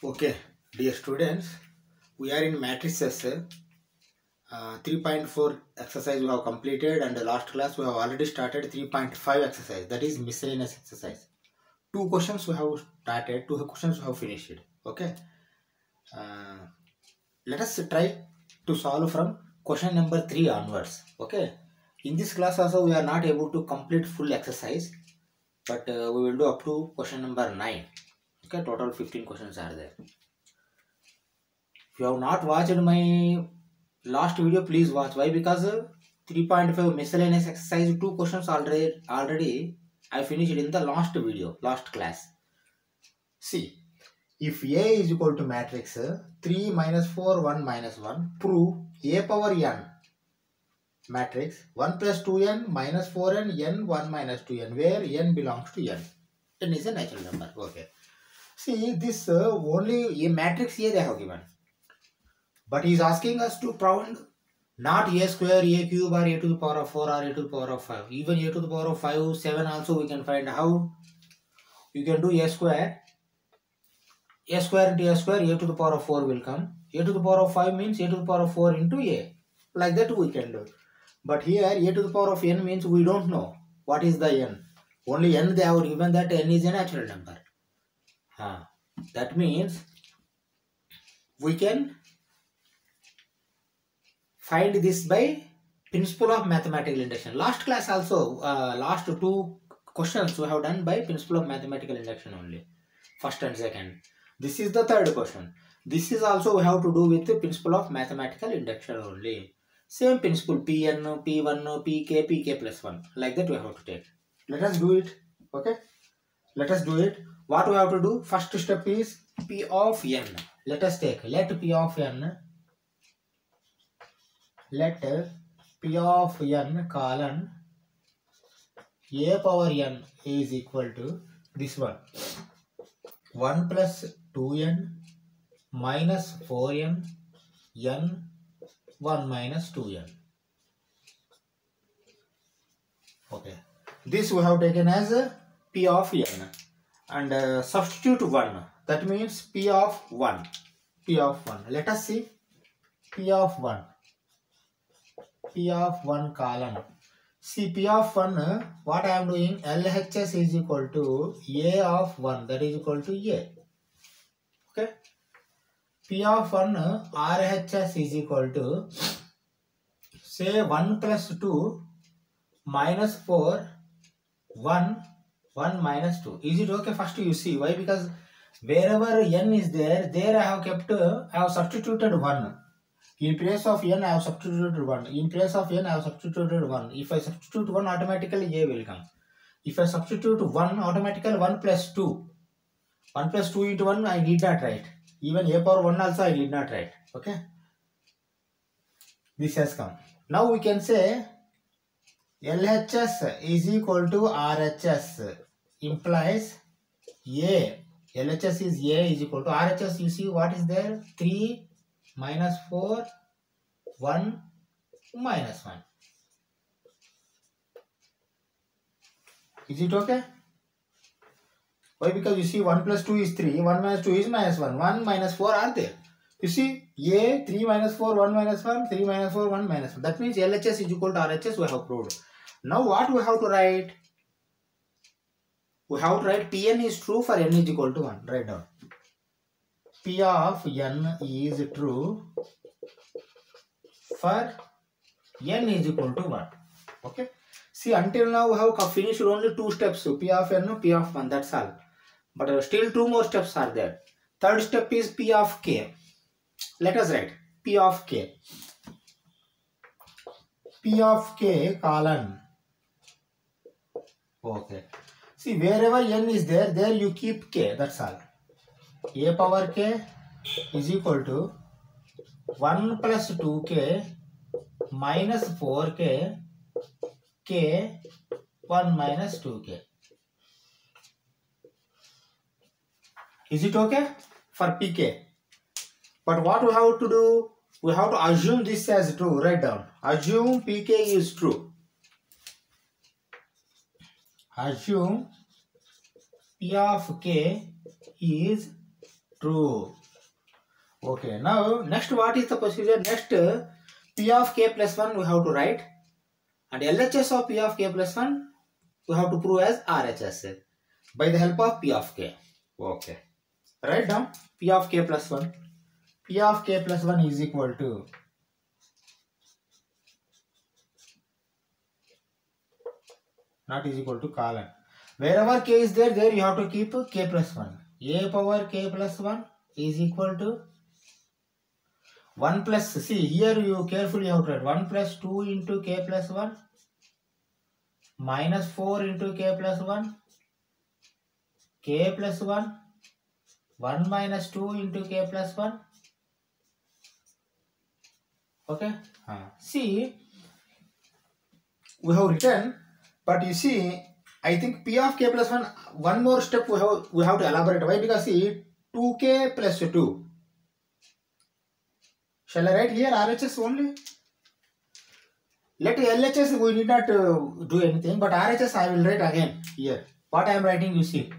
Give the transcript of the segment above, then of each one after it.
Okay, dear students, we are in matrices. 3.4 exercise we have completed, and the last class we have already started 3.5 exercise, that is miscellaneous exercise. Two questions we have started, two questions we have finished. Okay, uh, let us try to solve from question number 3 onwards. Okay, in this class also we are not able to complete full exercise, but we will do up to question number 9. Okay, total 15 questions are there. If you have not watched my last video, please watch. Why? Because 3.5 miscellaneous exercise 2 questions already I finished in the last video, last class. See, if A is equal to matrix 3 minus 4 1 minus 1, prove A power n matrix 1 plus 2n minus 4n n 1 minus 2n, where n belongs to n. N is a natural number. Okay. See, this only a matrix A they have given. But he is asking us to prove not a square, a cube, or a to the power of 4 or a to the power of 5. Even a to the power of 5, 7 also we can find. How? You can do a square. A square into a square, a to the power of 4 will come. A to the power of 5 means a to the power of 4 into a. Like that we can do. But here a to the power of n means we don't know what is the n. Only n they have given, that n is a natural number. That means we can find this by principle of mathematical induction. Last class also, last two questions we have done by principle of mathematical induction only. First and second. This is the third question. This is also we have to do with the principle of mathematical induction only. Same principle, Pn, P1, Pk, Pk plus 1. Like that we have to take. Let us do it. Okay. Let us do it. What we have to do? First step is P of n. Let us take. Let P of n. Let P of n colon a power n is equal to this one. 1 plus 2n minus 4n n 1 minus 2n. Okay. This we have taken as P of n. And substitute 1. That means P of 1. P of 1. Let us see. P of 1. P of 1 colon. See, P of 1, what I am doing, LHS is equal to A of 1, that is equal to A. Okay. P of 1, RHS is equal to, say, 1 plus 2 minus 4, 1 minus 2. Is it okay? First you see. Why? Because wherever n is there, I have substituted 1. In place of n, I have substituted 1. In place of n, I have substituted 1. If I substitute 1, automatically a will come. If I substitute 1, automatically 1 plus 2. 1 plus 2 into 1, I need not write. Even a power 1 also I need not write. Okay. This has come. Now we can say LHS is equal to RHS. Implies A. LHS is A is equal to RHS. You see what is there? 3 minus 4, 1 minus 1. Is it okay? Why? Because you see 1 plus 2 is 3, 1 minus 2 is minus 1. 1 minus 4 are there. You see A, 3 minus 4, 1 minus 1, 3 minus 4, 1 minus 1. That means LHS is equal to RHS we have proved. Now what we have to write? We have to write Pn is true for n is equal to 1. Write down. P of n is true for n is equal to 1. Okay. See, until now we have finished only 2 steps. P of n, P of 1. That's all. But still 2 more steps are there. Third step is P of k. Let us write P of k. P of k colon. Okay. See, wherever n is there, there you keep k. That's all. A power k is equal to 1 plus 2k minus 4k k 1 minus 2k. Is it okay for pk? But what we have to do? We have to assume this as true. Write down. Assume pk is true. Assume P of k is True. Okay. Now, next what is the procedure? Next, P of k plus 1 we have to write. And LHS of P of k plus 1 we have to prove as RHS by the help of P of k. Okay. Write down P of k plus 1. P of k plus 1 is equal to not is equal to colon. Wherever k is there, you have to keep k plus 1. A power k plus 1 is equal to 1 plus, see here you carefully have to write 1 plus 2 into k plus 1 minus 4 into k plus 1 k plus 1 1 minus 2 into k plus 1. Okay. See, we have written, but you see, I think P of k plus 1, one more step we have to elaborate. Why? Because see, 2k plus 2. Shall I write here RHS only? Let LHS we need not do anything, but RHS I will write again here. What I am writing, you see.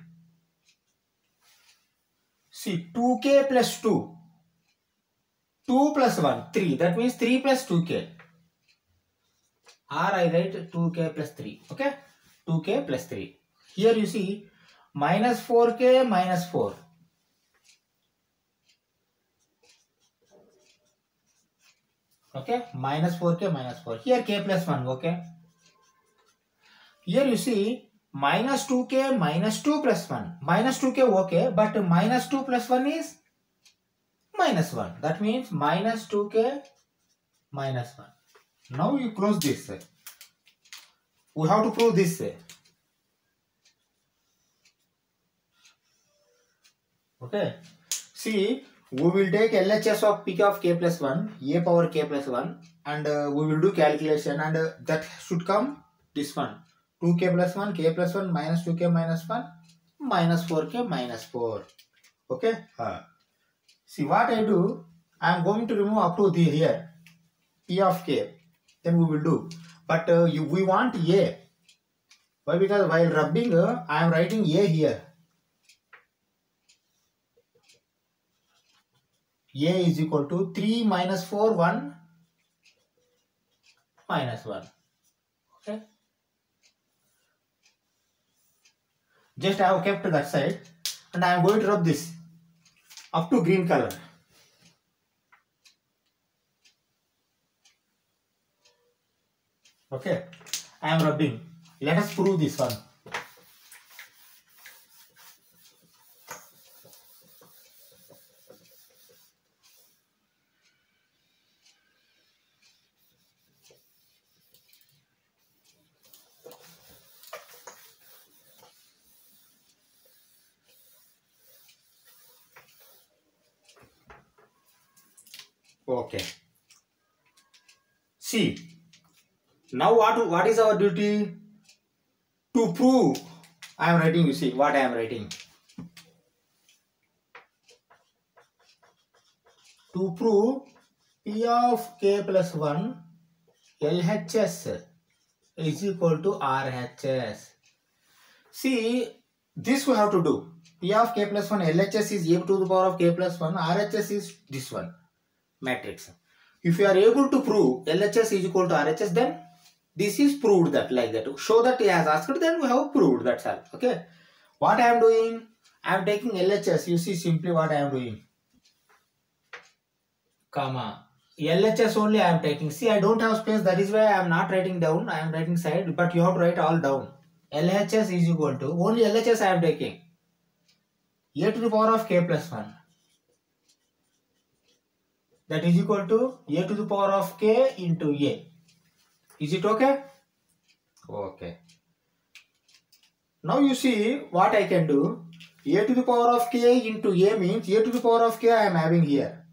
See, 2k plus 2. 2 plus 1, 3. That means 3 plus 2k. Or I write 2k plus 3. Okay? 2k plus 3. Here you see, minus 4k minus 4. Okay? Minus 4k minus 4. Here k plus 1. Okay? Here you see, minus 2k minus 2 plus 1. Minus 2k okay, but minus 2 plus 1 is minus 1. That means minus 2k minus 1. Now you close this. We have to prove this. Okay. See, we will take LHS of P of k plus 1, a power k plus 1, and we will do calculation, and that should come this one. 2k plus 1, k plus 1, minus 2k minus 1, minus 4k minus 4. Okay. See what I do, I am going to remove up to the here, P of k. Then we will do. But we want a. Why? Because while rubbing, I am writing a here. A is equal to 3 minus 4, 1 minus 1. Okay. Just I have kept that side, and I am going to rub this up to green color. Okay. I am rubbing. Let us prove this one. Okay. See, now what is our duty? To prove, I am writing, you see what I am writing. To prove P of k plus 1 LHS is equal to RHS. See, this we have to do. P of k plus 1 LHS is a to the power of k plus 1. RHS is this one. Matrix. If you are able to prove LHS is equal to RHS, then this is proved that like that. Show that he has asked, then we have proved. That's all. Okay. What I am doing? I am taking LHS. You see simply what I am doing. Comma. LHS only I am taking. See, I don't have space. That is why I am not writing down. I am writing side. But you have to write all down. LHS is equal to, only LHS I am taking. A to the power of k plus 1. That is equal to a to the power of k into a. Is it okay? Okay. Now you see what I can do. A to the power of k into a means a to the power of k I am having here.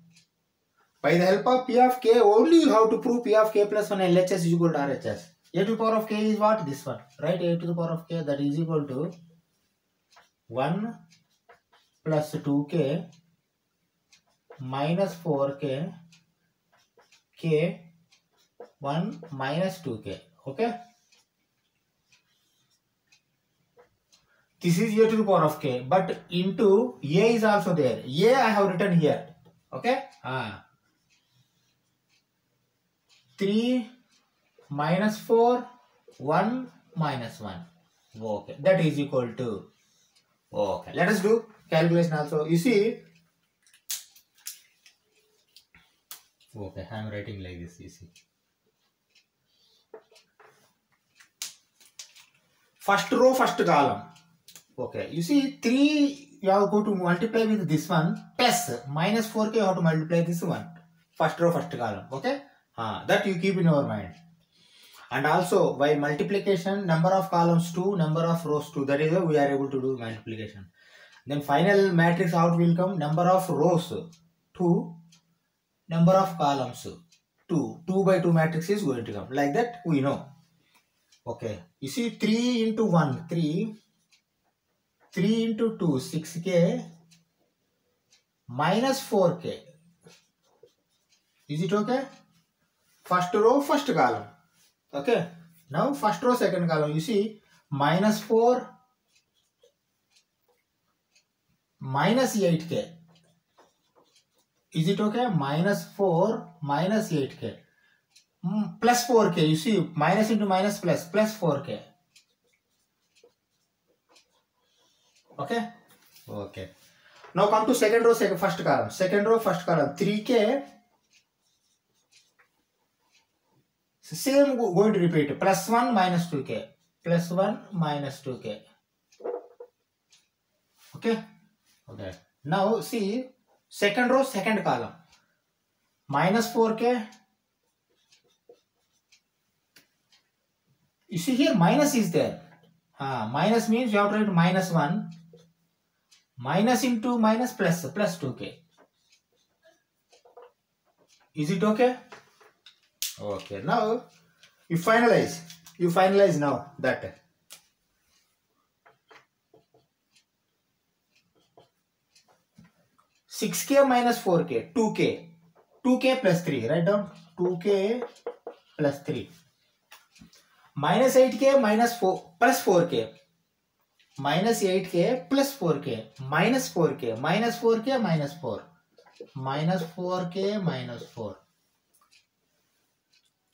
By the help of P of k, only you have to prove P of k plus 1 LHS is equal to RHS. A to the power of k is what? This one. Right? A to the power of k, that is equal to 1 plus 2k minus 4k k 1 minus 2k. Okay. This is a to the power of k, but into a is also there. A I have written here. Okay. 3 minus 4, 1 minus 1. Okay. That is equal to. Okay. Let us do calculation also. You see. Okay. I am writing like this. You see. First row, first column. Okay. You see 3. You have go to multiply with this one plus minus 4k. You have to multiply this one. First row, first column. Okay. That you keep in your mind. And also by multiplication, number of columns 2, number of rows 2. That is why we are able to do multiplication. Then final matrix out will come number of rows 2, number of columns 2. 2 by 2 matrix is going to come. Like that we know. Okay. You see 3 into 1, 3. 3 into 2, 6k. Minus 4k. Is it okay? First row, first column. Okay. Now first row, second column. You see minus 4 minus 8k. Is it okay? Minus 4 minus 8k. Plus 4k. You see minus into minus plus 4k. Okay. Okay. Now come to second row, first column. Second row, first column. 3k. Same going to repeat. Plus 1 minus 2k. Plus 1 minus 2k. Okay. Okay. Now see second row, second column. Minus 4k. You see here minus is there. Minus means you have to write minus 1. Minus into minus plus 2k. Is it okay? Okay. Now you finalize. You finalize now that. (6k minus 4k) 2k. 2k plus 3. Write down 2k plus 3. Minus 8k minus 4 plus 4k. Minus 8k plus 4k. Minus 4k. Minus 4k minus 4. Minus 4k minus 4.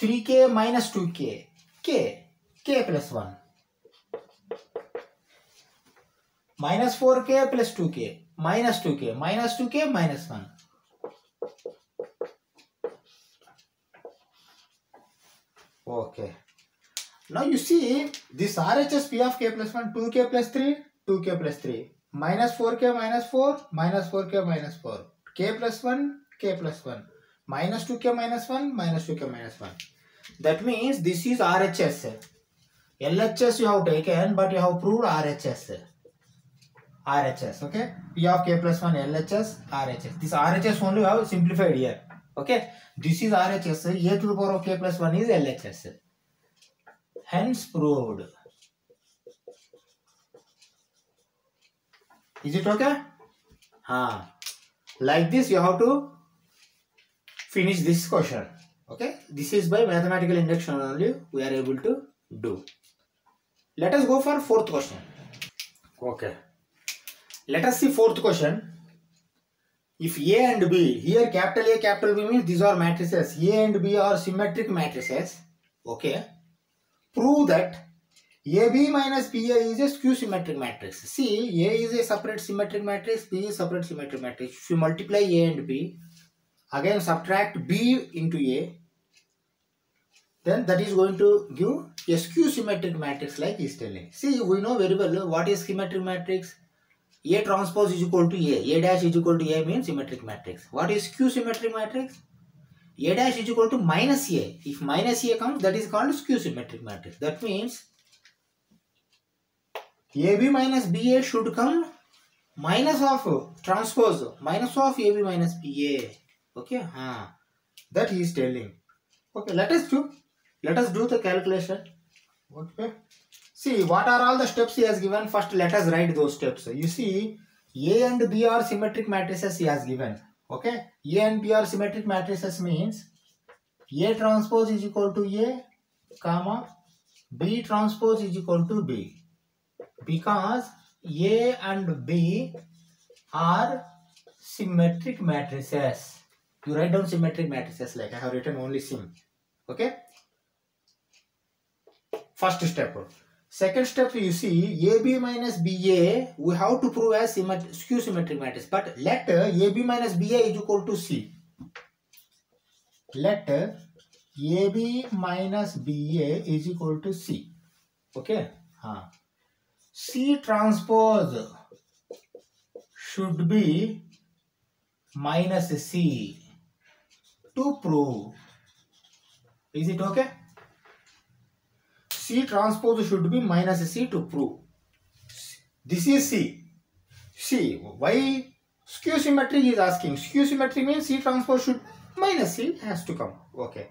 3k minus 2k. K plus 1. Minus 4k plus 2k. Minus 2k. Minus 2k minus 1. Okay. Now you see this RHS P of k plus 1, 2k plus 3, 2k plus 3. Minus 4k minus 4, minus 4k minus 4. K plus 1, k plus 1. Minus 2k minus 1, minus 2k minus 1. That means this is RHS. LHS you have taken, but you have proved RHS. RHS, okay? P of k plus 1, LHS, RHS. This RHS only you have simplified here. Okay? This is RHS. A to the power of k plus 1 is LHS. Hence proved. Is it okay? Like this you have to finish this question. Okay? This is by mathematical induction only we are able to do. Let us go for fourth question. Okay. Let us see fourth question. If A and B, here capital A, capital B means these are matrices. A and B are symmetric matrices. Okay. Prove that AB minus BA is a skew symmetric matrix. See, A is a separate symmetric matrix, B is a separate symmetric matrix. If you multiply A and B, again subtract B into A, then that is going to give a skew symmetric matrix like is telling. See, we know very well what is symmetric matrix. A transpose is equal to A dash is equal to A means symmetric matrix. What is skew symmetric matrix? A dash is equal to minus A. If minus A comes, that is called skew symmetric matrix. That means AB minus BA should come minus of transpose, minus of AB minus BA. Okay, that he is telling. Okay, let us do the calculation. Okay, see what are all the steps he has given. First, let us write those steps. You see, A and B are symmetric matrices he has given. Okay, A and B are symmetric matrices means A transpose is equal to A, comma B transpose is equal to B, because A and B are symmetric matrices. You write down symmetric matrices like I have written only sim. Okay. First step. Second step, you see AB minus BA we have to prove as skew symmetric matrix. But let AB minus BA is equal to C. Let AB minus BA is equal to C. Okay. C transpose should be minus C to prove. Is it okay? C transpose should be minus C to prove. This is C. See, why skew symmetry is asking? Skew symmetry means C transpose should minus C has to come. Okay.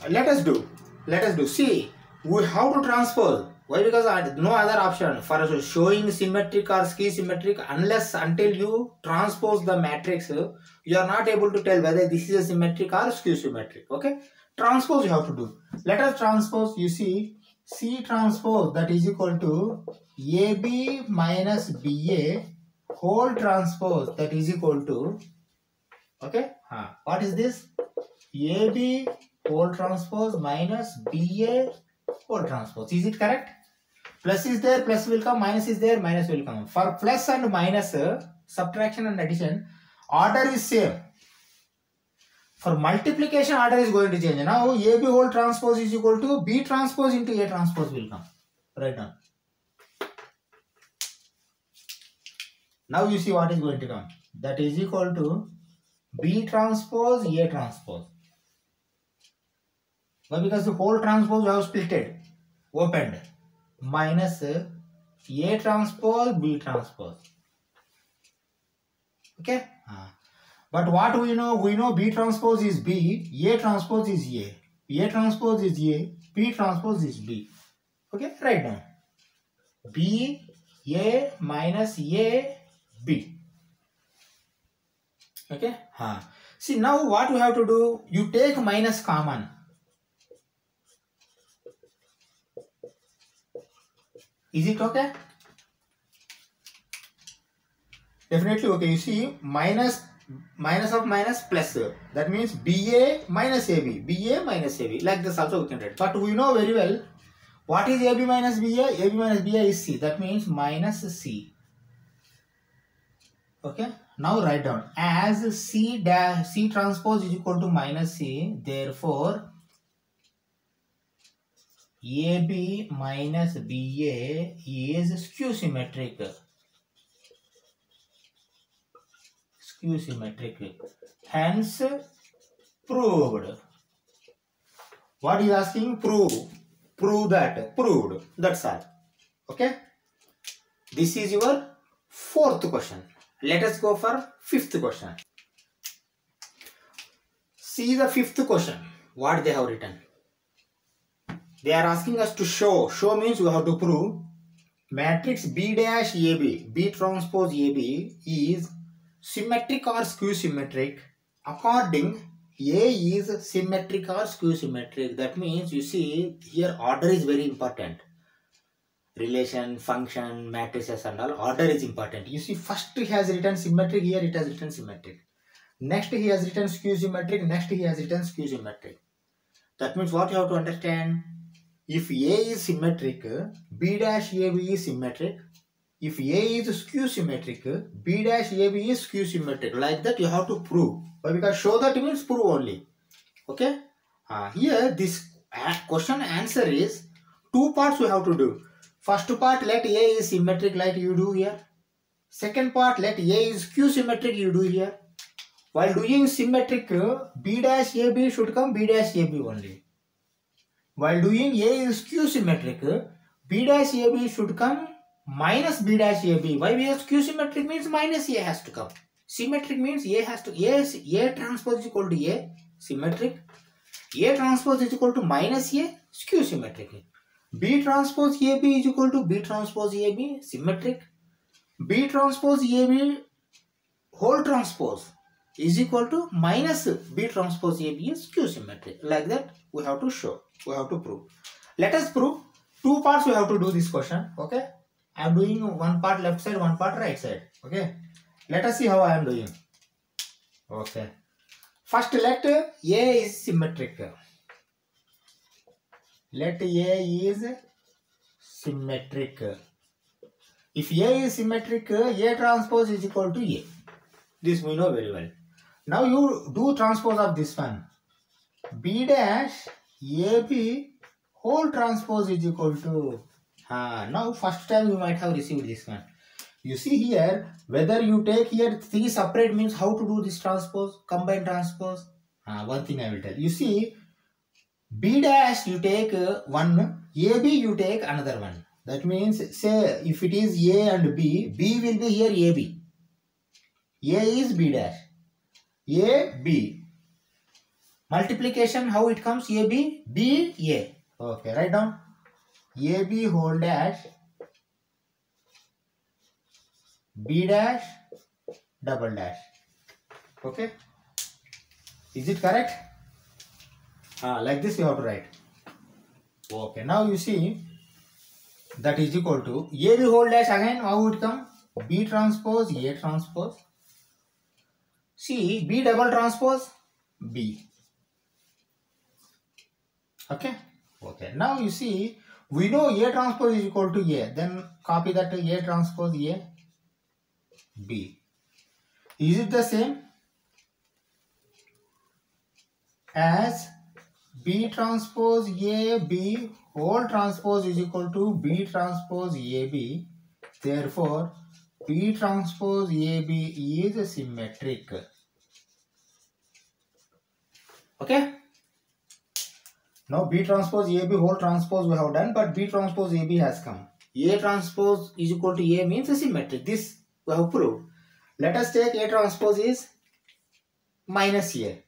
Let us do. See, we have to transpose. Why? Because no other option for showing symmetric or skew symmetric until you transpose the matrix, you are not able to tell whether this is a symmetric or skew symmetric. Okay. Transpose you have to do. Let us transpose. You see, C transpose that is equal to AB minus BA whole transpose that is equal to, okay, what is this? AB whole transpose minus BA whole transpose. Is it correct? Plus is there, plus will come, minus is there, minus will come. For plus and minus, subtraction and addition, order is same. For multiplication, order is going to change. Now, AB whole transpose is equal to B transpose into A transpose will come. Right now. Now you see what is going to come. That is equal to B transpose, A transpose. Why? Because the whole transpose we have splitted, opened, minus A transpose, B transpose. Okay? But what we know? We know B transpose is B, A transpose is A transpose is A, B transpose is B. Okay? Right now. B, A minus A, B. Okay? See, now what we have to do? You take minus common. Is it okay? Definitely okay. You see, minus of minus plus. That means BA minus AB. BA minus AB. Like this also we can write. But we know very well what is AB minus BA. AB minus BA is C. That means minus C. Okay. Now write down as C transpose is equal to minus C. Therefore, AB minus BA is skew symmetric. Skew symmetric. Hence, proved. What is asking? Prove. Prove that. Proved. That's all. Okay. This is your fourth question. Let us go for fifth question. See the fifth question. What they have written. They are asking us to show. Show means we have to prove matrix B dash AB, B transpose AB is symmetric or skew symmetric according A is symmetric or skew symmetric. That means you see here order is very important. Relation, function, matrices and all order is important. You see first he has written symmetric, here it has written symmetric. Next he has written skew symmetric, next he has written skew symmetric. That means what you have to understand? If A is symmetric, B dash AB is symmetric. If A is skew symmetric, B dash AB is skew symmetric. Like that you have to prove. Why? Because show that means prove only. Okay? Here this question answer is two parts we have to do. First part, let A is symmetric like you do here. Second part, let A is skew symmetric you do here. While doing symmetric, B dash AB should come B dash AB only. While doing A is skew symmetric, B dash AB should come minus B dash AB. Why? Because skew symmetric means minus A has to come. Symmetric means A has to, A transpose is equal to A, symmetric. A transpose is equal to minus A, skew symmetric. B transpose AB is equal to B transpose AB, symmetric. B transpose AB whole transpose is equal to minus B transpose AB is skew symmetric. Like that we have to show, we have to prove. Let us prove. Two parts we have to do this question. Okay. I am doing one part left side, one part right side. Okay. Let us see how I am doing. Okay. First, let A is symmetric. Let A is symmetric. If A is symmetric, A transpose is equal to A. This we know very well. Now you do transpose of this one. B dash AB whole transpose is equal to. Now first time you might have received this one. You see here, whether you take here 3 separate means how to do this transpose, combine transpose. One thing I will tell. You see, B dash you take one, AB you take another one. That means, say, if it is A and B, B will be here AB. A is B dash. A, B. Multiplication, how it comes? AB, B, A. Okay, write down. AB whole dash, B dash, double dash. Okay. Is it correct? Like this you have to write. Okay. Now you see that is equal to AB whole dash again. How would it come? B transpose, A transpose. See, B double transpose, B. Okay. Okay. Now you see, we know A transpose is equal to A. Then copy that to A transpose A, B. Is it the same as B transpose A, B whole transpose is equal to B transpose A, B. Therefore, B transpose A, B is symmetric. Okay. Now B transpose A, B whole transpose we have done, but B transpose A, B has come. A transpose is equal to A means symmetric. This we have proved. Let us take A transpose is minus A.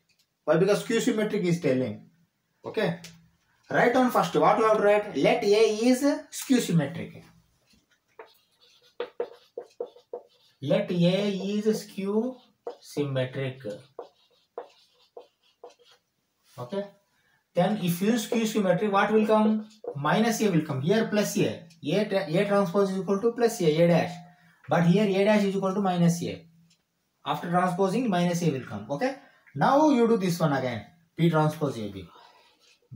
Why? Because Q symmetric is telling. Okay. Write down first. What you have to write? Let A is skew symmetric. Let A is skew symmetric. Okay. Then if you use skew symmetric, what will come? Minus A will come. Here plus A. A transpose is equal to plus A dash. But here A dash is equal to minus A. After transposing, minus A will come. Okay. Now you do this one again. B transpose AB.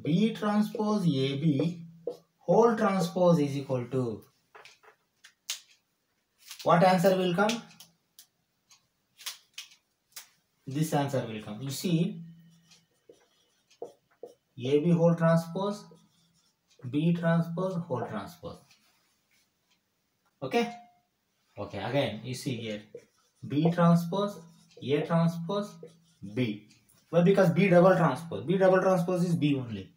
B transpose AB whole transpose is equal to. What answer will come? This answer will come. You see, AB whole transpose, B transpose, whole transpose. Okay? Okay, again, you see here, B transpose, A transpose, B. Well, because B double transpose is B only.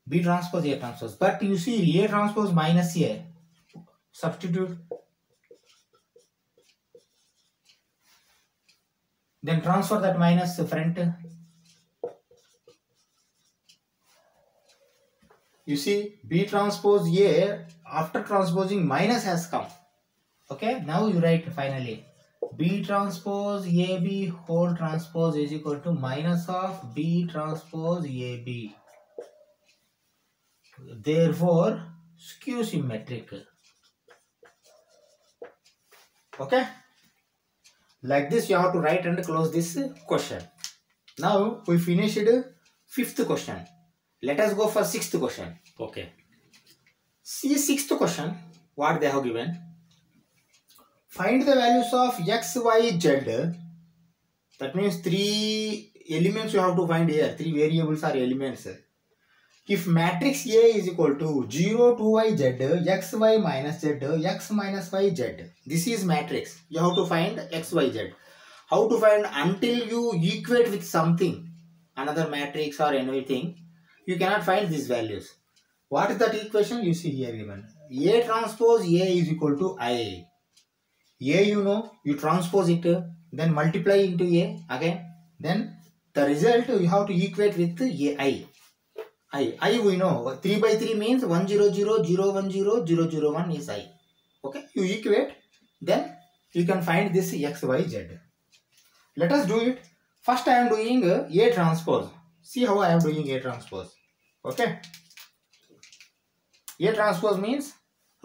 B transpose, A transpose. But you see, A transpose minus A. Substitute. Then transfer that minus front. You see, B transpose A, after transposing, minus has come. Okay, now you write finally. B transpose AB whole transpose is equal to minus of B transpose AB. Therefore, skew symmetric. Okay. Like this, you have to write and close this question. Now, we finished 5th question. Let us go for 6th question. Okay. See 6th question, what they have given. Find the values of x, y, z. That means 3 elements you have to find here. 3 variables are elements. If matrix A is equal to 0, 2y, z, x, y minus z, x minus y, z. This is matrix. You have to find x, y, z. How to find? Until you equate with something, another matrix or anything, you cannot find these values. What is that equation? You see here given. A transpose A is equal to I. A you know, you transpose it, then multiply into A again. Then the result you have to equate with A I we know. 3 by 3 means 1 0 0 0 1 0 0 0 1 is I. Okay, you equate, then you can find this x, y, z. Let us do it. First I am doing A transpose. See how I am doing A transpose. Okay. A transpose means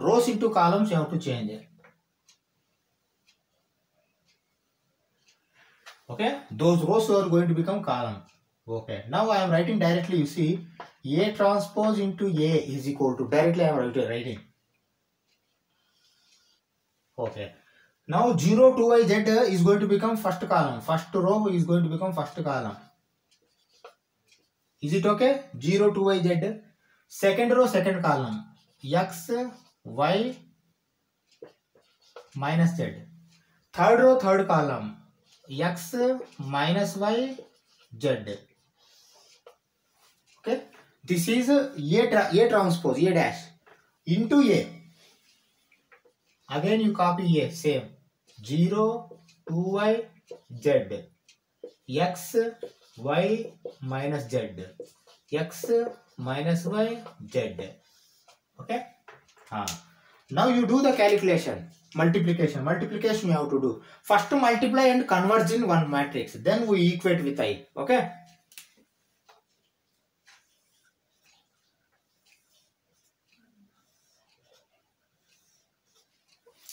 rows into columns you have to change it. Okay, those rows are going to become column. Okay, now I am writing directly. You see, A transpose into A is equal to, directly I am writing. Okay, now 0 2yz is going to become first column. First row is going to become first column. Is it okay? 0 2yz. Second row, second column. X, Y, minus Z. Third row, third column. X minus Y, Z. Okay. This is A transpose, A dash into A. Again you copy A, same. 0, 2y, Z. X, Y minus Z. X minus Y, Z. Okay. Now you do the calculation. Multiplication. Multiplication you have to do. First multiply and converge in one matrix. Then we equate with I. Okay.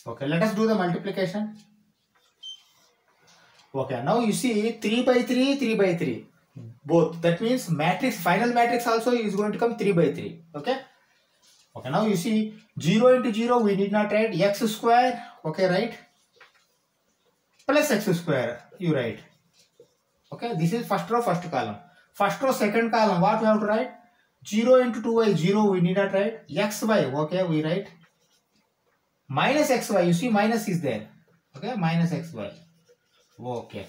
Okay, let us do the multiplication. Okay, now you see 3 by 3, 3 by 3. Both. That means matrix, final matrix also is going to come 3 by 3. Okay. Okay, now you see 0 into 0 we need not write. X square. Okay, right. Plus x square. You write. Okay, this is first row, first column. First row, second column. What we have to write? 0 into 2y, 0 we need not write. xy. Okay, we write. Minus xy, you see minus is there. Okay, minus xy. Okay,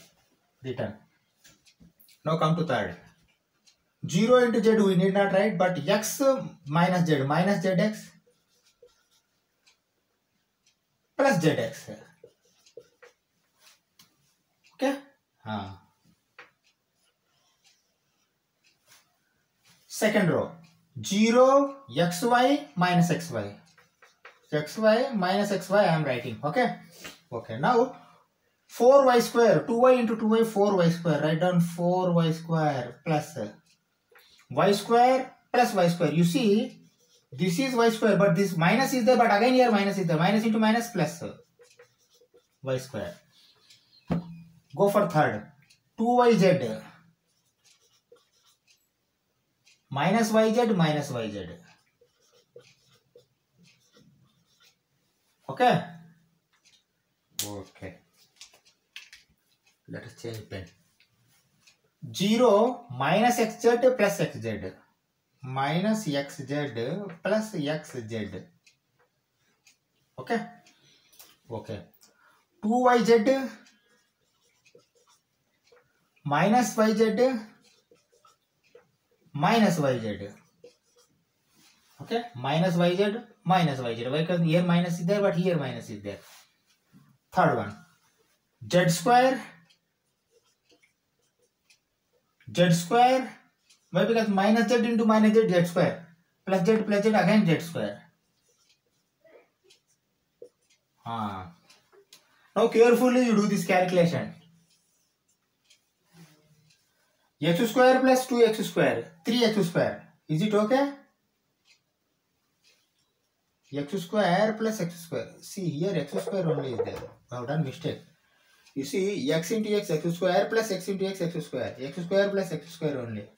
written. Now come to third. 0 into z we need not write, but x minus zx plus zx. Okay. Second row. 0 xy minus xy. xy minus xy I am writing. Okay. Okay. Now 4y square. 2y into 2y, 4y square. Write down 4y square plus y square plus y square. You see, this is y square, but this minus is there, but again here minus is there. Minus into minus plus y square. Go for third. 2yz minus yz minus yz. Okay. Okay. Let us change pen. 0 minus xz plus xz. Minus xz plus xz. Okay. Okay. 2yz minus yz minus yz. Okay. Minus yz minus yz. Why? Because here minus is there, but here minus is there. Third one. Z square. Z square. Why? Because minus z into minus z, z square. Plus z again z square. Now carefully you do this calculation. X square plus 2x square. 3x square. Is it okay? X square plus x square. See here x square only is there. I have done mistake. You see x into x square plus x into x square. X square plus x square only.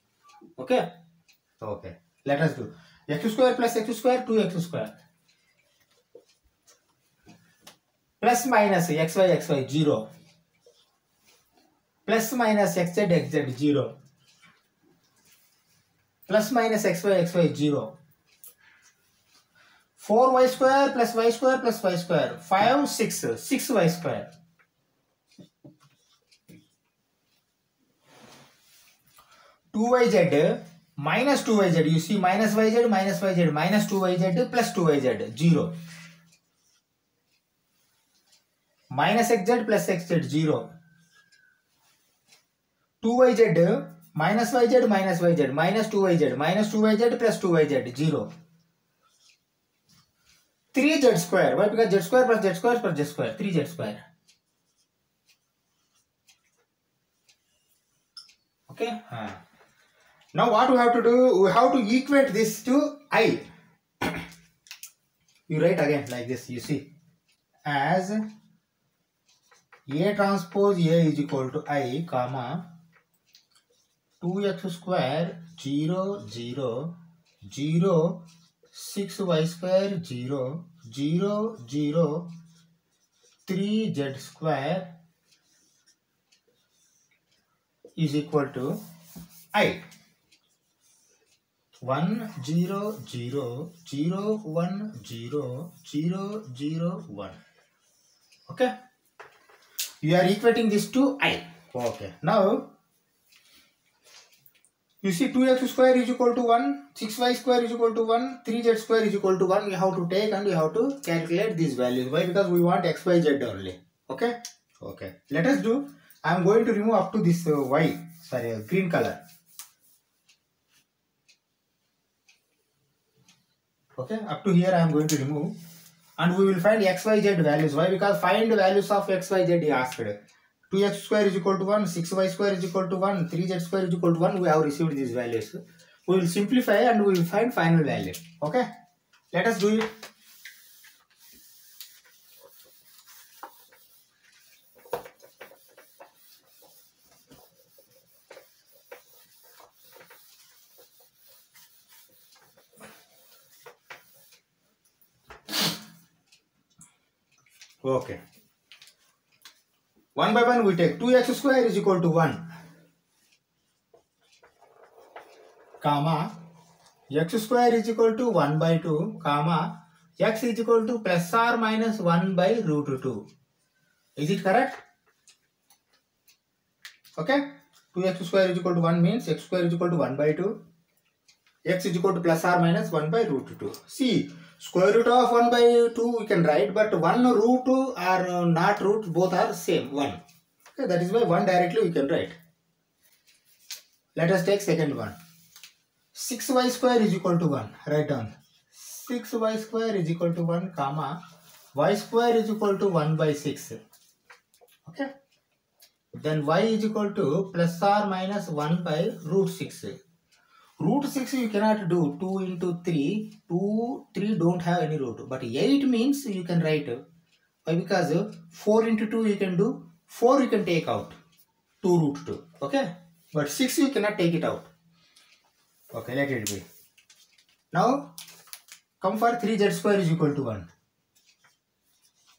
Okay? Okay. Let us do. X square plus x square, 2x square. Plus minus xy 0. Plus minus xz 0. Plus minus xy 0. 4y square plus y square plus y square. 5, 6. 6y square. Two yz minus 2yz. You see minus yz minus 2yz plus 2yz 0. Minus xz plus xz 0. 2yz minus yz minus 2yz plus 2yz 0. 3z square. Why? Because z square plus z square plus z square. 3z square. Okay. Now what we have to do? We have to equate this to I. You write again like this, you see, as A transpose A is equal to I, comma, 2x square 0 0 0 6y square 0 0 0 3z square is equal to I. 1 0 0 0 1 0 0 0 1. Okay, you are equating this to I. Okay, now you see 2x square is equal to 1, 6y square is equal to 1, 3z square is equal to 1. We have to take and we have to calculate these values. Why? Because we want x, y, z only. Okay? Okay. Let us do. I am going to remove up to this green color. Okay? Up to here I am going to remove. And we will find x, y, z values. Why? Because find the values of x, y, z he asked. 2x square is equal to 1, 6y square is equal to 1, 3z square is equal to 1. We have received these values. We will simplify and we will find final value. Okay? Let us do it. Okay. One by one we take 2x square is equal to 1, comma, x square is equal to 1 by 2, comma, x is equal to plus or minus 1 by root 2. Is it correct? Okay. 2x square is equal to 1 means x square is equal to 1 by 2. X is equal to plus or minus 1 by root 2. See, square root of 1 by 2 we can write, but 1 root 2 are not root, both are same, 1. Okay, that is why 1 directly we can write. Let us take second one. 6y square is equal to 1. Write down. 6y square is equal to 1, comma, y square is equal to 1 by 6. Okay. Then y is equal to plus or minus 1 by root 6. Root 6 you cannot do. 2 into 3. 3 don't have any root. But 8 means you can write. Why? Because 4 into 2 you can do. 4 you can take out. 2 root 2. Okay. But 6 you cannot take it out. Okay, let it be. Now, come for 3z square is equal to 1.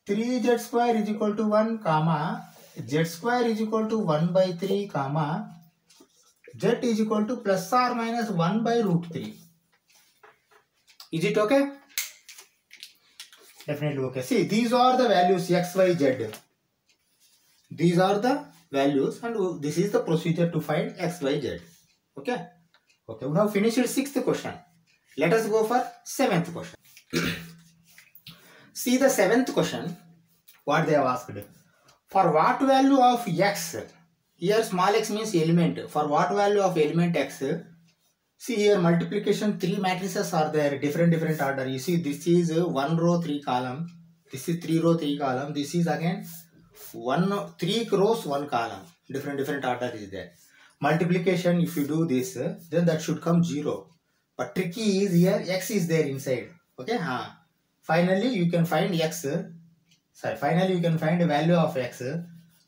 3z square is equal to 1, comma, z square is equal to 1 by 3, comma, z is equal to plus or minus 1 by root 3. Is it okay? Definitely okay. See, these are the values x, y, z. These are the values and this is the procedure to find x, y, z. Okay? Okay, we have finished 6th question. Let us go for 7th question. See the 7th question, what they have asked. For what value of x, here small x means element. For what value of element x, see here multiplication 3 matrices are there, different order. You see this is 1 row 3 column, this is 3 row 3 column, this is again 3 rows 1 column, different order is there. Multiplication, if you do this, then that should come 0. But tricky is here x is there inside. Okay, finally you can find x. Finally you can find the value of x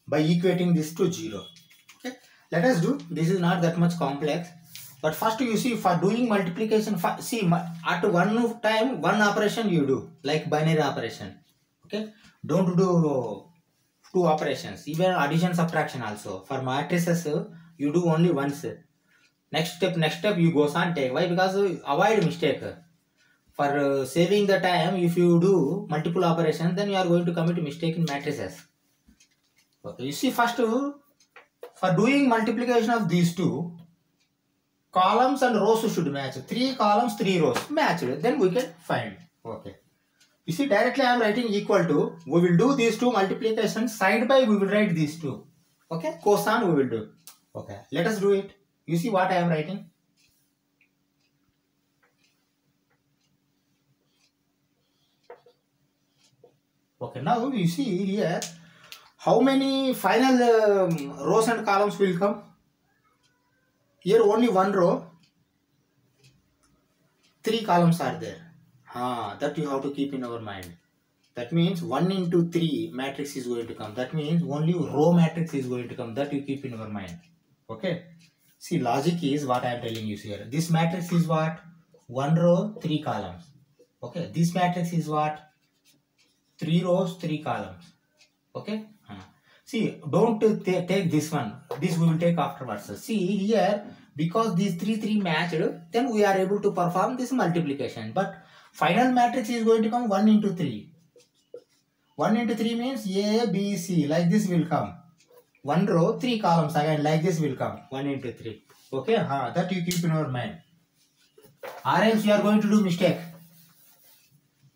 by equating this to 0. Okay, let us do. This is not that much complex. But first you see, for doing multiplication, see at one time one operation you do, like binary operation. Okay, don't do 2 operations. Even addition subtraction also. For matrices you do only once. Next step you goes on take. Why? Because avoid mistake. For saving the time, if you do multiple operations, then you are going to commit mistake in matrices. Okay, you see first, for doing multiplication of these 2, columns and rows should match. 3 columns, 3 rows matched. Then we can find. Okay. You see directly I am writing equal to. We will do these 2 multiplications. Side by we will write these 2. Okay. Cosine we will do. Okay. Let us do it. You see what I am writing. Okay. Now you see here how many final rows and columns will come. Here only 1 row. 3 columns are there. That you have to keep in our mind. That means 1 into 3 matrix is going to come. That means only row matrix is going to come. That you keep in our mind. Okay. See, logic is what I am telling you here. This matrix is what? 1 row, 3 columns. Okay. This matrix is what? 3 rows, 3 columns. Okay. See, don't take this one. This we will take afterwards. See here, because these 3 matched, then we are able to perform this multiplication. But final matrix is going to come 1 into 3. 1 into 3 means A, B, C. Like this will come. 1 row, 3 columns. Again, like this will come. 1 into 3. Okay. That you keep in your mind. Or else you are going to do mistake.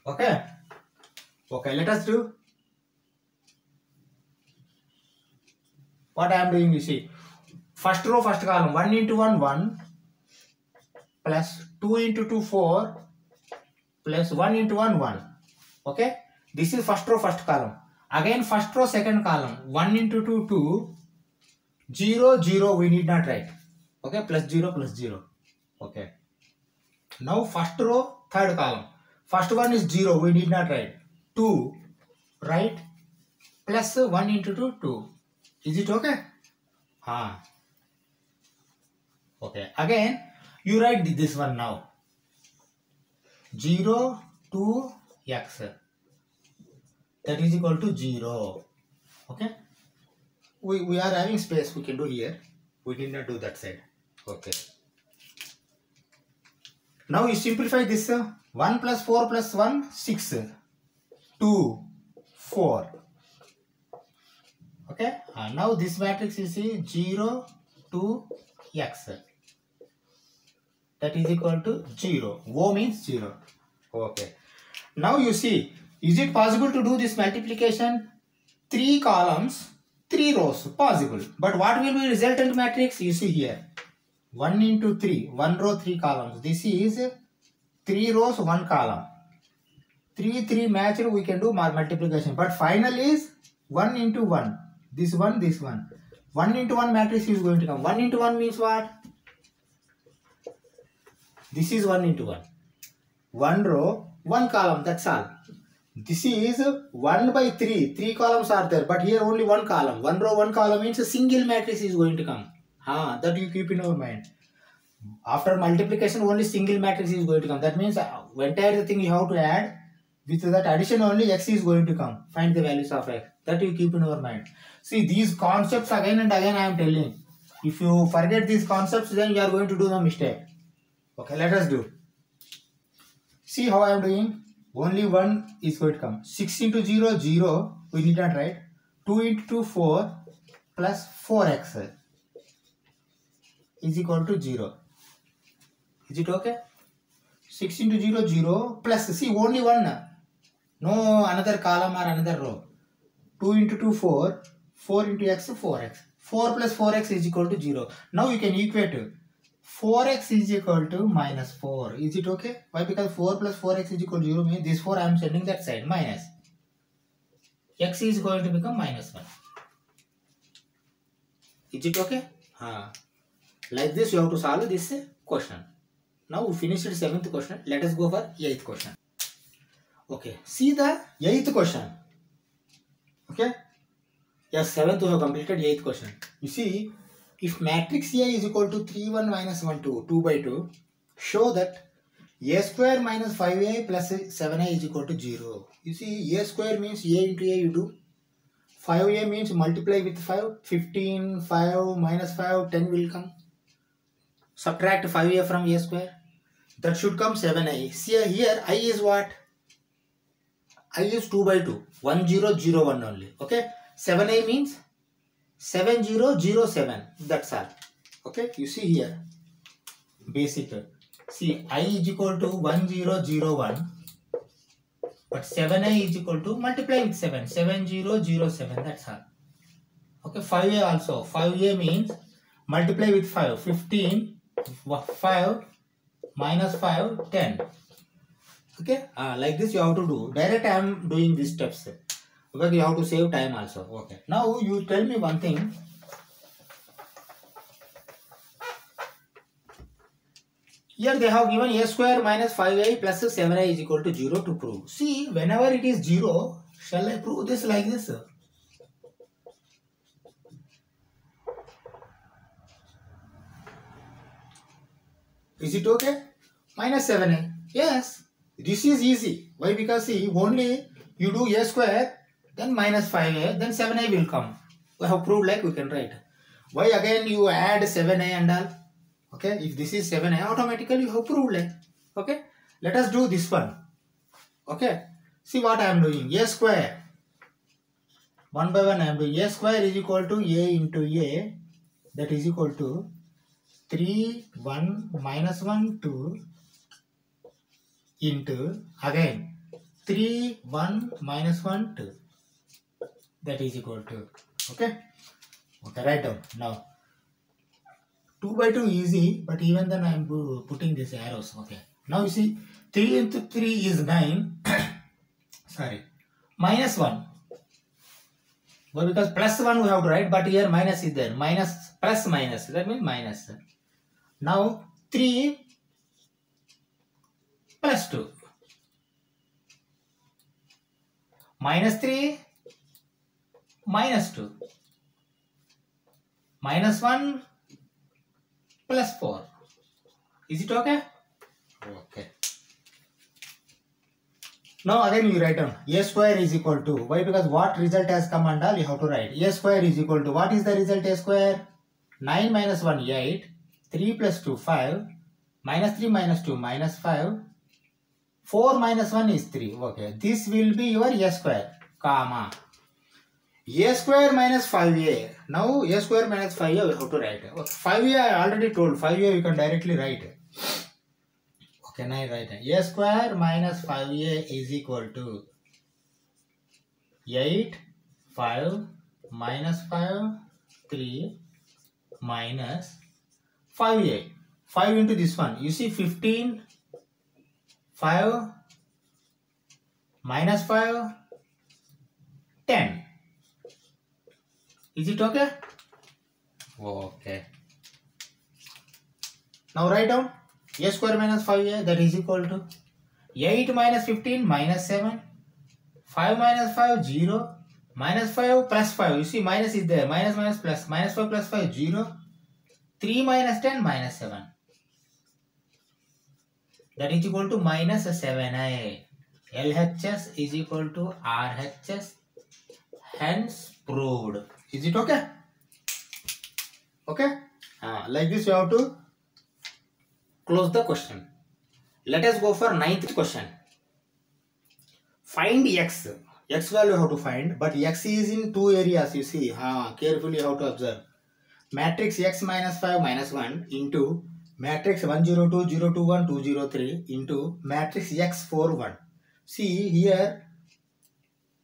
Okay. Okay, let us do. What I am doing, you see. First row, first column. 1 into 1, 1. Plus 2 into 2, 4. Plus 1 into 1, 1. Okay. This is first row, first column. Again, first row, second column. 1 into 2, 2. 0, 0, we need not write. Okay. Plus 0, plus 0. Okay. Now, first row, third column. First one is 0, we need not write. 2, right? Plus 1 into 2, 2. Is it okay? Okay. Again, you write this one now. 0, 2, x. That is equal to 0. Okay. We are having space. We can do here. We did not do that side. Okay. Now you simplify this. 1 plus 4 plus 1, 6. 2, 4. Okay. Now this matrix is 0, 2, x. That is equal to 0. O means 0. Okay. Now you see, is it possible to do this multiplication? 3 columns, 3 rows. Possible. But what will be resultant matrix? You see here. 1 into 3. 1 row, 3 columns. This is 3 rows, 1 column. 3 matched, we can do multiplication. But final is 1 into 1. This one, this one. 1 into 1 matrix is going to come. 1 into 1 means what? This is 1 into 1. 1 row, 1 column, that's all. This is 1 by 3. 3 columns are there, but here only 1 column. 1 row, 1 column means a single matrix is going to come. That you keep in your mind. After multiplication, only single matrix is going to come. That means entire thing you have to add. With that addition only x is going to come. Find the values of x. That you keep in your mind. See, these concepts again and again I am telling. If you forget these concepts, then you are going to do the mistake. Okay, let us do. See how I am doing. Only 1 is going to come. 6 into 0, 0. We need not write. 2 into 2, 4. Plus 4x is equal to 0. Is it okay? 6 into 0, 0. Plus, see, only 1. No another column or another row. 2 into 2, 4. 4 into x, 4x. 4 plus 4x is equal to 0. Now you can equate 4x is equal to minus 4. Is it okay? Why? Because 4 plus 4x is equal to 0 means this 4 I am sending that side. Minus. X is going to become minus 1. Is it okay? Like this you have to solve this question. Now we finished the 7th question. Let us go for 8th question. Okay. See the 8th question. Okay. Yes, 7th we have completed 8th question. You see, if matrix A is equal to 3, 1 minus 1, 2, 2 by 2, show that A square minus 5A plus 7A is equal to 0. You see, A square means A into A you do. 5A means multiply with 5. 15, 5, minus 5, 10 will come. Subtract 5A from A square. That should come 7A. See here, I is what? I is 2 by 2. 1, 0, 0, 1 only. Okay. 7A means 7007. That's all. Okay. You see here. Basic. See, I is equal to 1001. But 7A is equal to multiply with 7. 7007. That's all. Okay. 5A also. 5A means multiply with 5. 15. 5 minus 5, 10. Okay. Like this you have to do. Direct I am doing these steps. Because you have to save time also. Okay. Now you tell me one thing. Here they have given a square minus 5a plus 7a is equal to 0 to prove. See, whenever it is 0, shall I prove this like this? Is it okay? Minus 7a. Yes. This is easy. Why? Because see, only you do a square, then minus 5a, then 7a will come. We have proved like we can write. Why again you add 7a and all? Okay, if this is 7a, automatically you have proved like. Okay, let us do this one. Okay, see what I am doing. A square. One by one I am doing. A square is equal to a into a. That is equal to 3, 1, minus 1, 2 into again 3, 1, minus 1, 2. That is equal to. Okay, write down now. 2 by 2 easy, but even then I am putting these arrows. Okay, now you see 3 into 3 is 9. Sorry, minus 1. Well, because plus 1 we have to write, but here minus is there. Minus, plus minus, that means minus. Now 3 plus 2. Minus 3 minus 2. Minus 1 plus 4. Is it okay? Okay. Now again you write down a square is equal to. Why? Because what result has come and all you have to write. A square is equal to. What is the result a square? 9 minus 1 8. 3 plus 2 5. Minus 3 minus 2 minus 5. 4 minus 1 is 3. Okay. This will be your a square. Comma. A square minus 5a. Now a square minus 5a we have to write. Okay. 5a I already told. 5a you can directly write. Okay, now I write a square minus 5a is equal to 8, 5, minus 5, 3, minus 5a. 5 into this one. You see 15, 5, minus 5, 10. Is it okay? Okay. Now write down a square minus 5a, that is equal to 8 minus 15 minus 7. 5 minus 5 0. Minus 5 plus 5. You see minus is there. Minus minus plus. Minus 5 plus 5 0. 3 minus 10 minus 7. That is equal to minus 7a. LHS is equal to RHS. Hence proved. Is it okay? Okay? Like this you have to close the question. Let us go for 9th question. Find x. X value you have to find, but x is in two areas. You see, carefully you have to observe. Matrix x minus 5 minus 1 into matrix 1 0 2 0 2 1 2 0 3 into matrix x 4 1. See here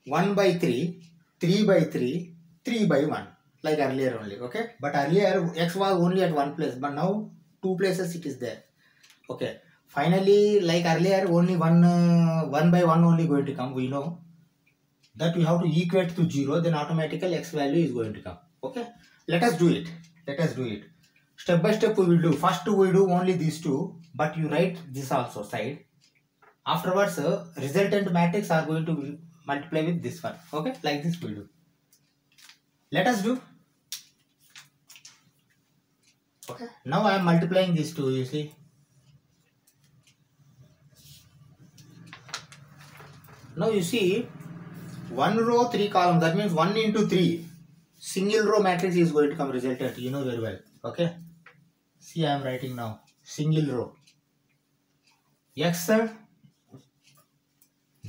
1 by 3, 3 by 3, 3 by 1, like earlier only. Okay, but earlier x was only at one place, but now two places it is there. Okay, finally like earlier only one by one only going to come. We know that we have to equate to 0, then automatically x value is going to come. Okay, let us do it. Let us do it. Step by step we will do. First we do only these two, but you write this also side. Afterwards resultant matrix are going to multiply with this one. Okay, like this we will do. Let us do. Okay, now I am multiplying these two, you see. Now you see 1 row 3 column, that means 1 into 3 single row matrix is going to come resultant. You know very well. Okay, see I am writing now single row x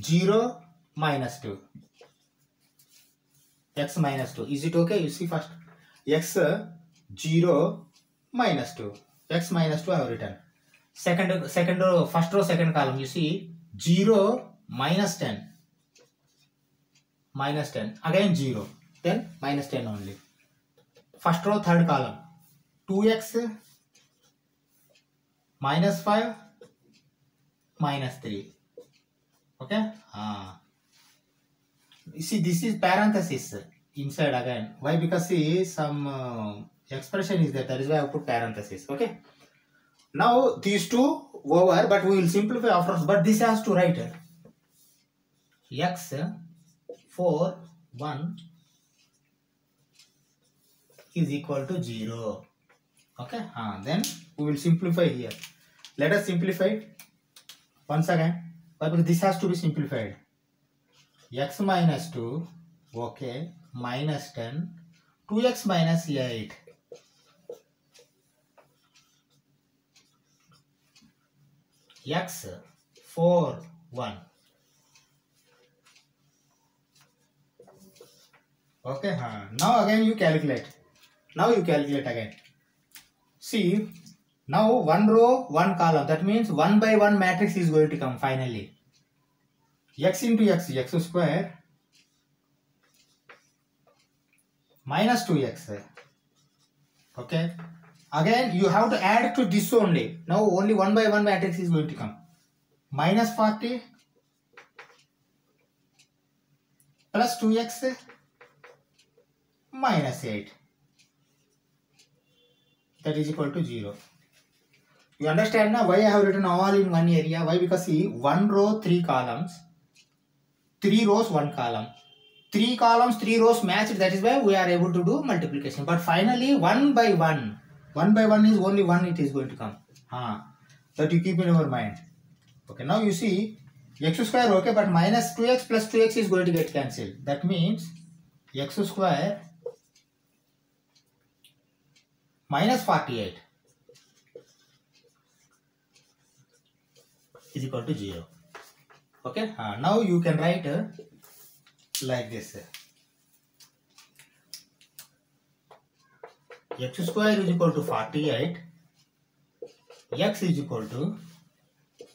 0 minus 2, x minus 2. Is it okay? You see first x 0 minus 2, x minus 2 I have written. Second row, first row second column, you see 0 minus 10, minus 10, again 0, then minus 10 only. First row third column 2x minus 5 minus 3. Okay, you see this is parenthesis inside again. Why? Because see some expression is there, that is why I put parenthesis. Okay, Now these two over, but we will simplify after. But this has to write x 4 1 is equal to 0. Okay, then we will simplify here. Let us simplify it once again. But this has to be simplified. X minus 2, okay, minus 10, 2x minus 8. X 4 1. Okay, now again you calculate. Now you calculate again. See, now one row, one column. That means 1 by 1 matrix is going to come finally. X into x, x square minus 2x. Okay. Again, you have to add to this only. Now only 1 by 1 matrix is going to come. Minus 40 plus 2x minus 8. That is equal to 0. You understand now why I have written all in one area? Why? Because see, 1 row, 3 columns, 3 rows, 1 column. 3 columns, 3 rows matched. That is why we are able to do multiplication. But finally, 1 by 1. 1 by 1 is only 1 it is going to come. That you keep in your mind. Okay, now you see, x square, okay, but minus 2x plus 2x is going to get cancelled. That means x square minus 48 is equal to 0. Okay, now you can write like this. X square is equal to 48. X is equal to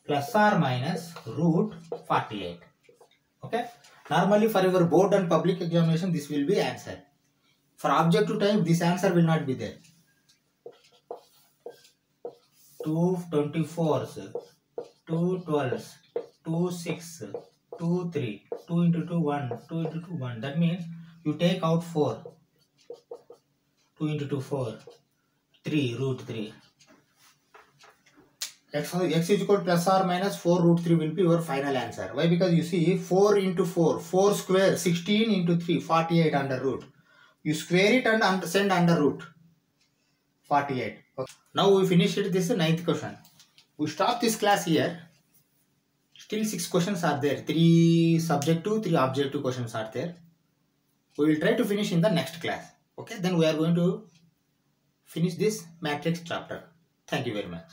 plus or minus root 48. Okay. Normally for your board and public examination, this will be answer. For objective type, this answer will not be there. 2 24s, 2 12s, 2 6, 2 3, 2 into 2 1, 2 into 2 1. That means you take out 4. 2 into 2 4, 3 root 3. X is equal to plus or minus 4 root 3 will be your final answer. Why? Because you see 4 into 4, 4 square, 16 into 3, 48 under root. You square it and send under root 48. Okay. Now we finished this 9th question. We stop this class here. Still 6 questions are there. 3 subjective, 3 objective questions are there. We will try to finish in the next class. Okay, then we are going to finish this matrix chapter. Thank you very much.